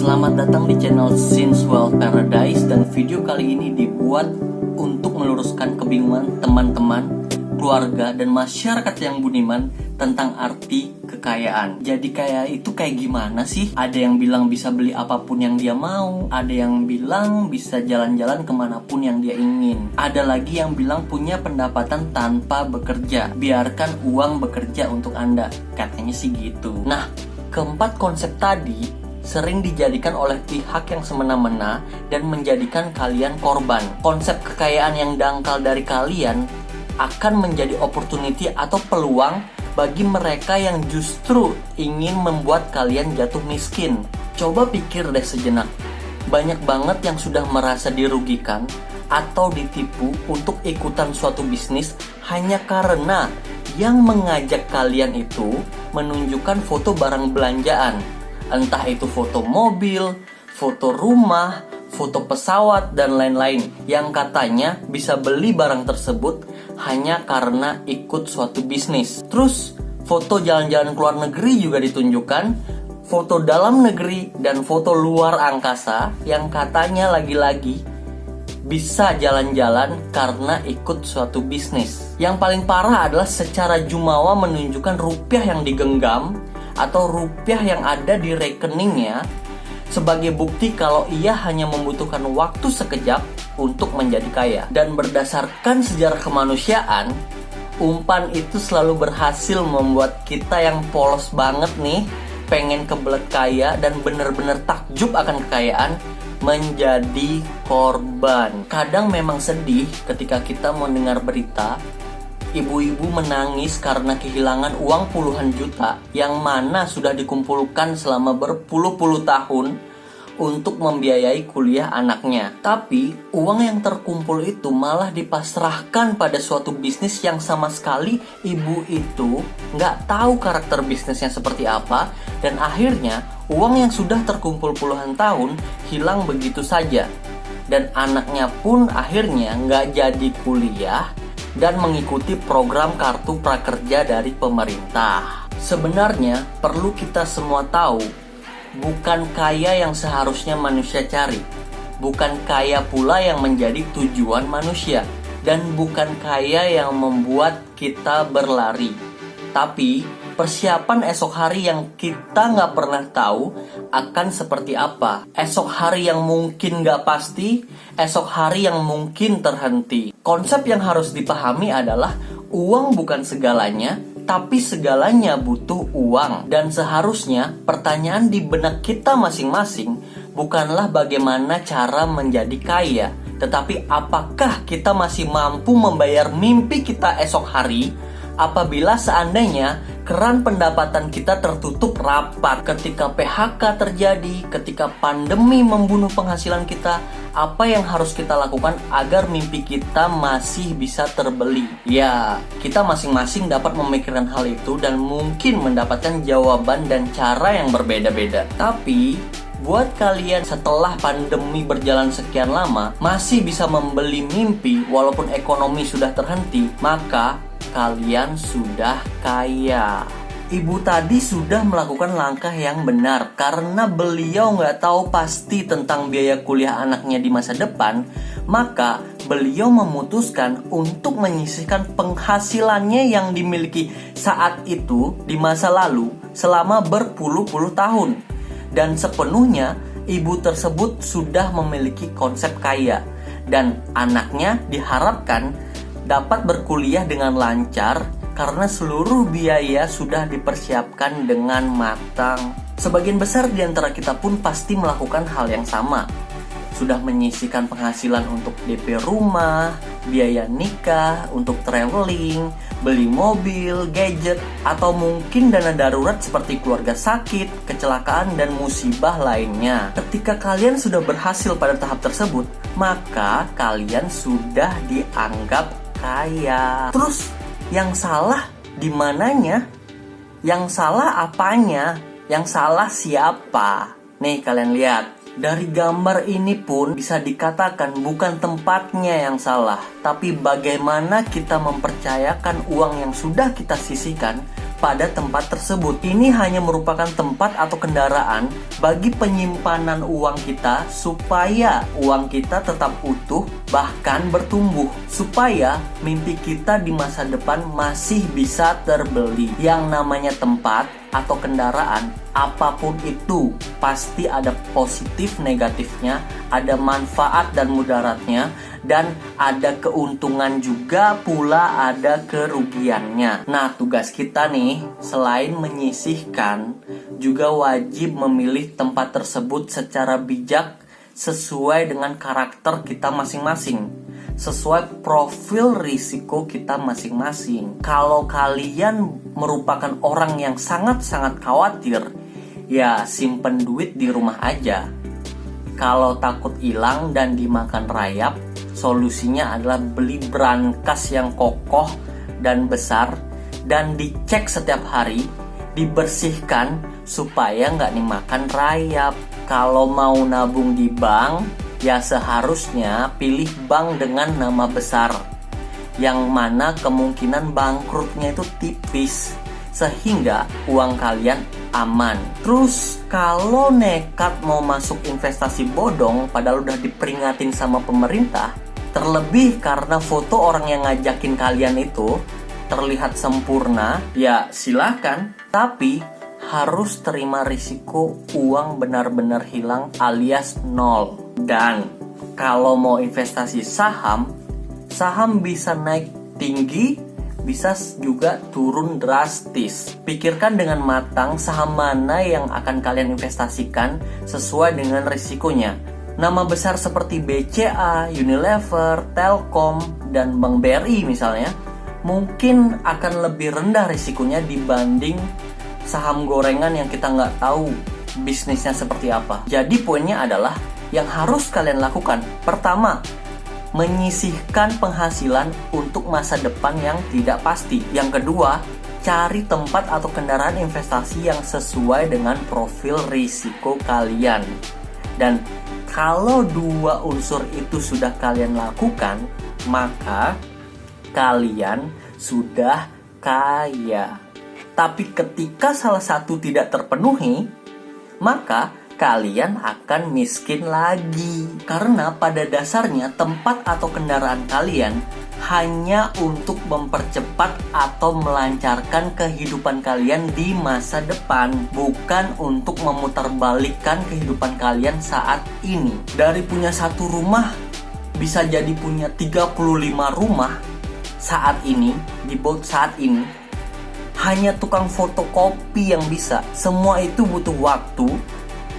Selamat datang di channel Since Wealth Paradise, dan video kali ini dibuat untuk meluruskan kebingungan teman-teman, keluarga, dan masyarakat yang budiman tentang arti kekayaan. Jadi kaya itu kayak gimana sih? Ada yang bilang bisa beli apapun yang dia mau, ada yang bilang bisa jalan-jalan kemanapun yang dia ingin, ada lagi yang bilang punya pendapatan tanpa bekerja, biarkan uang bekerja untuk Anda, katanya sih gitu. Nah, keempat konsep tadi sering dijadikan oleh pihak yang semena-mena dan menjadikan kalian korban. Konsep kekayaan yang dangkal dari kalian akan menjadi opportunity atau peluang bagi mereka yang justru ingin membuat kalian jatuh miskin. Coba pikir deh sejenak. Banyak banget yang sudah merasa dirugikan atau ditipu untuk ikutan suatu bisnis hanya karena yang mengajak kalian itu menunjukkan foto barang belanjaan. Entah itu foto mobil, foto rumah, foto pesawat, dan lain-lain, yang katanya bisa beli barang tersebut hanya karena ikut suatu bisnis. Terus foto jalan-jalan ke luar negeri juga ditunjukkan, foto dalam negeri, dan foto luar angkasa yang katanya lagi-lagi bisa jalan-jalan karena ikut suatu bisnis. Yang paling parah adalah secara jumawa menunjukkan rupiah yang digenggam atau rupiah yang ada di rekeningnya sebagai bukti kalau ia hanya membutuhkan waktu sekejap untuk menjadi kaya. Dan berdasarkan sejarah kemanusiaan, umpan itu selalu berhasil membuat kita yang polos banget nih, pengen kebelet kaya dan bener-bener takjub akan kekayaan, menjadi korban. Kadang memang sedih ketika kita mendengar berita ibu-ibu menangis karena kehilangan uang puluhan juta yang mana sudah dikumpulkan selama berpuluh-puluh tahun untuk membiayai kuliah anaknya. Tapi uang yang terkumpul itu malah dipasrahkan pada suatu bisnis yang sama sekali ibu itu nggak tahu karakter bisnisnya seperti apa, dan akhirnya uang yang sudah terkumpul puluhan tahun hilang begitu saja. Dan anaknya pun akhirnya nggak jadi kuliah dan mengikuti program kartu prakerja dari pemerintah. Sebenarnya perlu kita semua tahu, bukan kaya yang seharusnya manusia cari, bukan kaya pula yang menjadi tujuan manusia, dan bukan kaya yang membuat kita berlari. Tapi persiapan esok hari yang kita nggak pernah tahu akan seperti apa. Esok hari yang mungkin nggak pasti, esok hari yang mungkin terhenti. Konsep yang harus dipahami adalah uang bukan segalanya, tapi segalanya butuh uang. Dan seharusnya pertanyaan di benak kita masing-masing bukanlah bagaimana cara menjadi kaya, tetapi apakah kita masih mampu membayar mimpi kita esok hari apabila seandainya keran pendapatan kita tertutup rapat. Ketika PHK terjadi, ketika pandemi membunuh penghasilan kita, apa yang harus kita lakukan agar mimpi kita masih bisa terbeli? Ya, kita masing-masing dapat memikirkan hal itu dan mungkin mendapatkan jawaban dan cara yang berbeda-beda. Tapi buat kalian setelah pandemi berjalan sekian lama masih bisa membeli mimpi walaupun ekonomi sudah terhenti, maka kalian sudah kaya. Ibu tadi sudah melakukan langkah yang benar karena beliau nggak tahu pasti tentang biaya kuliah anaknya di masa depan. Maka beliau memutuskan untuk menyisihkan penghasilannya yang dimiliki saat itu di masa lalu selama berpuluh-puluh tahun. Dan sepenuhnya ibu tersebut sudah memiliki konsep kaya, dan anaknya diharapkan dapat berkuliah dengan lancar karena seluruh biaya sudah dipersiapkan dengan matang. Sebagian besar di antara kita pun pasti melakukan hal yang sama. Sudah menyisihkan penghasilan untuk DP rumah, biaya nikah, untuk traveling, beli mobil, gadget, atau mungkin dana darurat seperti keluarga sakit, kecelakaan, dan musibah lainnya. Ketika kalian sudah berhasil pada tahap tersebut, maka kalian sudah dianggap kaya. Terus yang salah di mananya? Yang salah apanya? Yang salah siapa? Nih kalian lihat, dari gambar ini pun bisa dikatakan bukan tempatnya yang salah, tapi bagaimana kita mempercayakan uang yang sudah kita sisihkan pada tempat tersebut. Ini hanya merupakan tempat atau kendaraan bagi penyimpanan uang kita supaya uang kita tetap utuh bahkan bertumbuh, supaya mimpi kita di masa depan masih bisa terbeli. Yang namanya tempat atau kendaraan, apapun itu pasti ada positif negatifnya, ada manfaat dan mudaratnya, dan ada keuntungan juga pula ada kerugiannya. Nah, tugas kita nih selain menyisihkan, juga wajib memilih tempat tersebut secara bijak sesuai dengan karakter kita masing-masing, sesuai profil risiko kita masing-masing. Kalau kalian merupakan orang yang sangat-sangat khawatir, ya simpen duit di rumah aja. Kalau takut hilang dan dimakan rayap, solusinya adalah beli brankas yang kokoh dan besar dan dicek setiap hari, dibersihkan supaya nggak dimakan rayap. Kalau mau nabung di bank, ya seharusnya pilih bank dengan nama besar, yang mana kemungkinan bangkrutnya itu tipis, sehingga uang kalian aman. Terus kalau nekat mau masuk investasi bodong padahal udah diperingatin sama pemerintah, terlebih karena foto orang yang ngajakin kalian itu terlihat sempurna, ya silakan, tapi harus terima risiko uang benar-benar hilang alias nol. Dan kalau mau investasi saham bisa naik tinggi, bisa juga turun drastis. Pikirkan dengan matang saham mana yang akan kalian investasikan sesuai dengan risikonya. Nama besar seperti BCA, Unilever, Telkom, dan Bank BRI misalnya, mungkin akan lebih rendah risikonya dibanding saham gorengan yang kita nggak tahu bisnisnya seperti apa. Jadi poinnya adalah yang harus kalian lakukan, pertama, menyisihkan penghasilan untuk masa depan yang tidak pasti. Yang kedua, cari tempat atau kendaraan investasi yang sesuai dengan profil risiko kalian. Dan kalau dua unsur itu sudah kalian lakukan, maka kalian sudah kaya. Tapi ketika salah satu tidak terpenuhi, maka kalian akan miskin lagi. Karena pada dasarnya tempat atau kendaraan kalian hanya untuk mempercepat atau melancarkan kehidupan kalian di masa depan, bukan untuk memutarbalikkan kehidupan kalian saat ini. Dari punya satu rumah bisa jadi punya 35 rumah saat ini, di boat saat ini. Hanya tukang fotokopi yang bisa. Semua itu butuh waktu,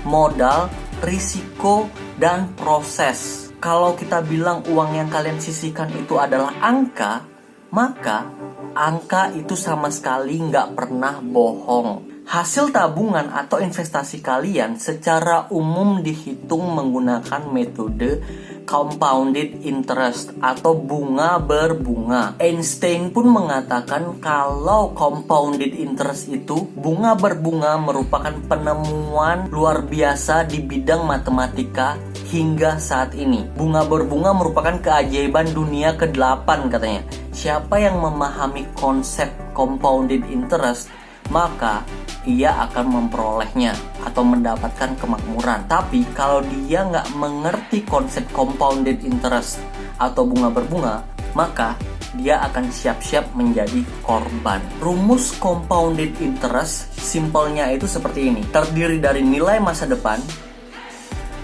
modal, risiko, dan proses. Kalau kita bilang uang yang kalian sisihkan itu adalah angka, maka angka itu sama sekali nggak pernah bohong. Hasil tabungan atau investasi kalian secara umum dihitung menggunakan metode compounded interest atau bunga berbunga. Einstein pun mengatakan kalau compounded interest itu, bunga berbunga, merupakan penemuan luar biasa di bidang matematika hingga saat ini. Bunga berbunga merupakan keajaiban dunia ke-8 katanya. Siapa yang memahami konsep compounded interest, maka ia akan memperolehnya atau mendapatkan kemakmuran. Tapi kalau dia nggak mengerti konsep compounded interest atau bunga berbunga, maka dia akan siap-siap menjadi korban. Rumus compounded interest simpelnya itu seperti ini. Terdiri dari nilai masa depan,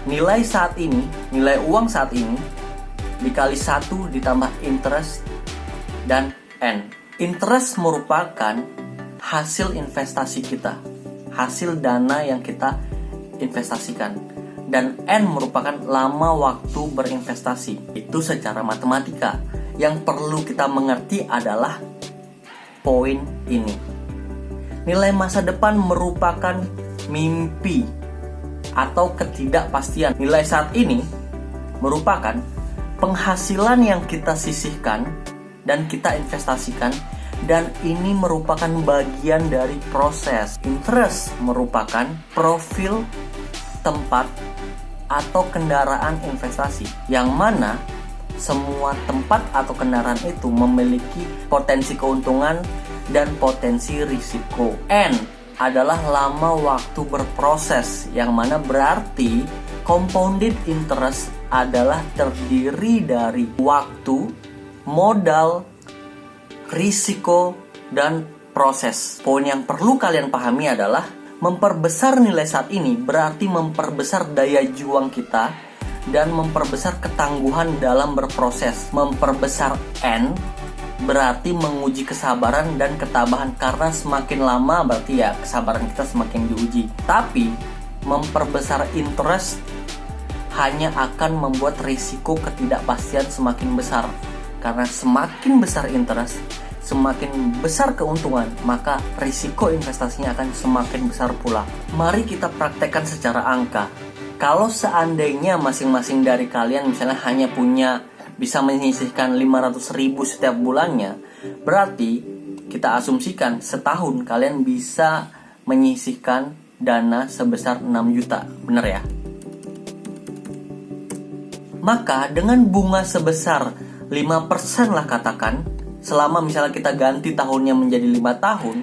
nilai saat ini, nilai uang saat ini, dikali 1 ditambah interest, dan N. Interest merupakan hasil investasi kita, hasil dana yang kita investasikan, dan N merupakan lama waktu berinvestasi. Itu secara matematika. Yang perlu kita mengerti adalah poin ini. Nilai masa depan merupakan mimpi atau ketidakpastian. Nilai saat ini merupakan penghasilan yang kita sisihkan dan kita investasikan, dan ini merupakan bagian dari proses. Interest merupakan profil tempat atau kendaraan investasi, yang mana semua tempat atau kendaraan itu memiliki potensi keuntungan dan potensi risiko. N adalah lama waktu berproses, yang mana berarti compounded interest adalah terdiri dari waktu, modal, risiko, dan proses. Poin yang perlu kalian pahami adalah memperbesar nilai saat ini berarti memperbesar daya juang kita dan memperbesar ketangguhan dalam berproses. Memperbesar N berarti menguji kesabaran dan ketabahan, karena semakin lama berarti ya kesabaran kita semakin diuji. Tapi memperbesar interest hanya akan membuat risiko ketidakpastian semakin besar, karena semakin besar interest, semakin besar keuntungan, maka risiko investasinya akan semakin besar pula. Mari kita praktekkan secara angka. Kalau seandainya masing-masing dari kalian misalnya hanya bisa menyisihkan 500.000 setiap bulannya, berarti kita asumsikan setahun kalian bisa menyisihkan dana sebesar 6 juta. Bener ya? Maka dengan bunga sebesar 5% lah katakan, selama misalnya kita ganti tahunnya menjadi 5 tahun,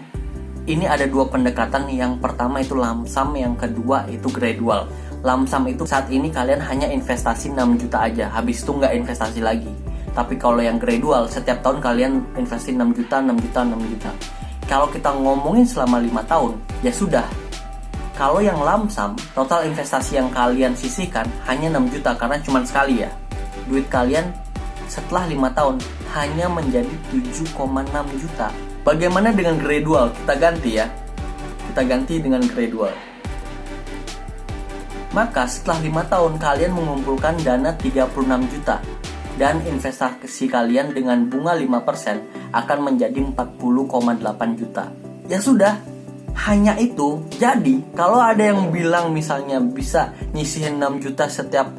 ini ada dua pendekatan. Yang pertama itu lump sum, yang kedua itu gradual. Lump sum itu saat ini kalian hanya investasi 6 juta aja, habis itu nggak investasi lagi. Tapi kalau yang gradual, setiap tahun kalian investasi 6 juta, 6 juta, 6 juta. Kalau kita ngomongin selama 5 tahun, ya sudah. Kalau yang lump sum, total investasi yang kalian sisihkan hanya 6 juta karena cuma sekali ya. Duit kalian setelah 5 tahun hanya menjadi 7,6 juta. Bagaimana dengan gradual? Kita ganti ya. Kita ganti dengan gradual. Maka setelah 5 tahun kalian mengumpulkan dana 36 juta. Dan investasi kalian dengan bunga 5% akan menjadi 40,8 juta. Ya sudah, hanya itu. Jadi kalau ada yang bilang misalnya bisa nyisihin 6 juta setiap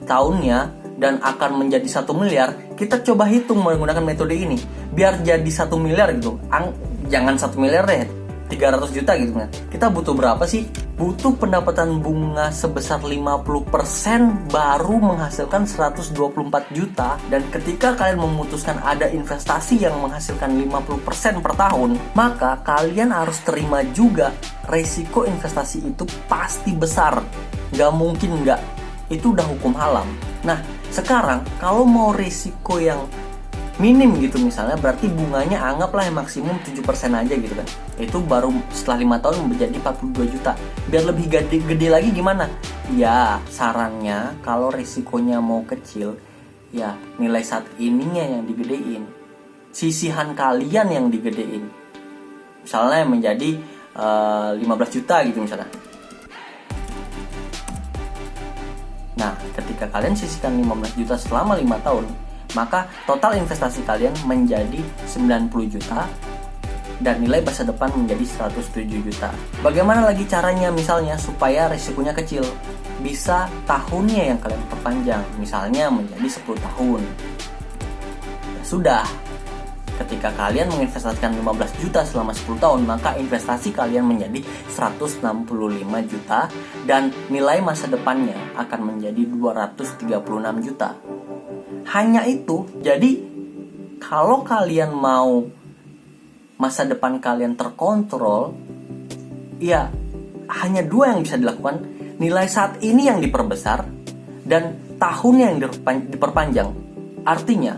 tahunnya dan akan menjadi 1 miliar, kita coba hitung menggunakan metode ini. Biar jadi 1 miliar gitu, jangan 1 miliar deh, 300 juta gitu kan. Kita butuh berapa sih? Butuh pendapatan bunga sebesar 50% baru menghasilkan 124 juta. Dan ketika kalian memutuskan ada investasi yang menghasilkan 50% per tahun, maka kalian harus terima juga resiko investasi itu pasti besar. Gak mungkin enggak. Itu udah hukum alam. Nah, sekarang kalau mau risiko yang minim gitu misalnya, berarti bunganya anggaplah yang maksimum 7% aja gitu kan. Itu baru setelah 5 tahun menjadi 42 juta. Biar lebih gede lagi gimana? Ya sarannya kalau risikonya mau kecil, ya nilai saat ininya yang digedein, sisihan kalian yang digedein. Misalnya menjadi 15 juta gitu misalnya. Nah ketika kalian sisihkan 15 juta selama 5 tahun, maka total investasi kalian menjadi 90 juta dan nilai masa depan menjadi 107 juta. Bagaimana lagi caranya misalnya supaya risikonya kecil? Bisa tahunnya yang kalian perpanjang, misalnya menjadi 10 tahun. Ya sudah, ketika kalian menginvestasikan 15 juta selama 10 tahun, maka investasi kalian menjadi 165 juta dan nilai masa depannya akan menjadi 236 juta. Hanya itu. Jadi kalau kalian mau masa depan kalian terkontrol, ya hanya dua yang bisa dilakukan. Nilai saat ini yang diperbesar dan tahun yang diperpanjang. Artinya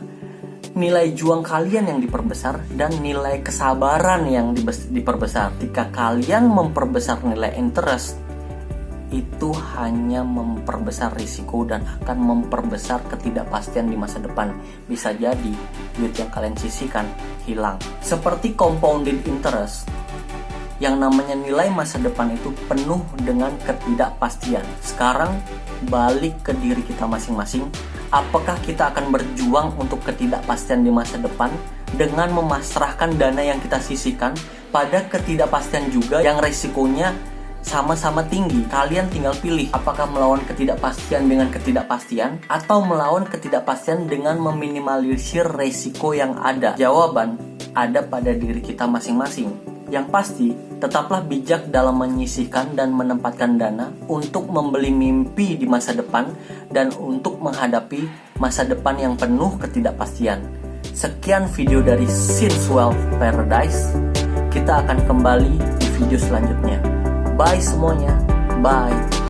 nilai juang kalian yang diperbesar dan nilai kesabaran yang diperbesar. Ketika kalian memperbesar nilai interest, itu hanya memperbesar risiko dan akan memperbesar ketidakpastian di masa depan. Bisa jadi duit yang kalian sisihkan hilang. Seperti compounded interest, yang namanya nilai masa depan itu penuh dengan ketidakpastian. Sekarang balik ke diri kita masing-masing. Apakah kita akan berjuang untuk ketidakpastian di masa depan dengan memasrahkan dana yang kita sisihkan pada ketidakpastian juga yang risikonya sama-sama tinggi? Kalian tinggal pilih apakah melawan ketidakpastian dengan ketidakpastian atau melawan ketidakpastian dengan meminimalisir resiko yang ada. Jawaban ada pada diri kita masing-masing. Yang pasti, tetaplah bijak dalam menyisihkan dan menempatkan dana untuk membeli mimpi di masa depan dan untuk menghadapi masa depan yang penuh ketidakpastian. Sekian video dari Since Wealth Paradise. Kita akan kembali di video selanjutnya. Bye semuanya. Bye.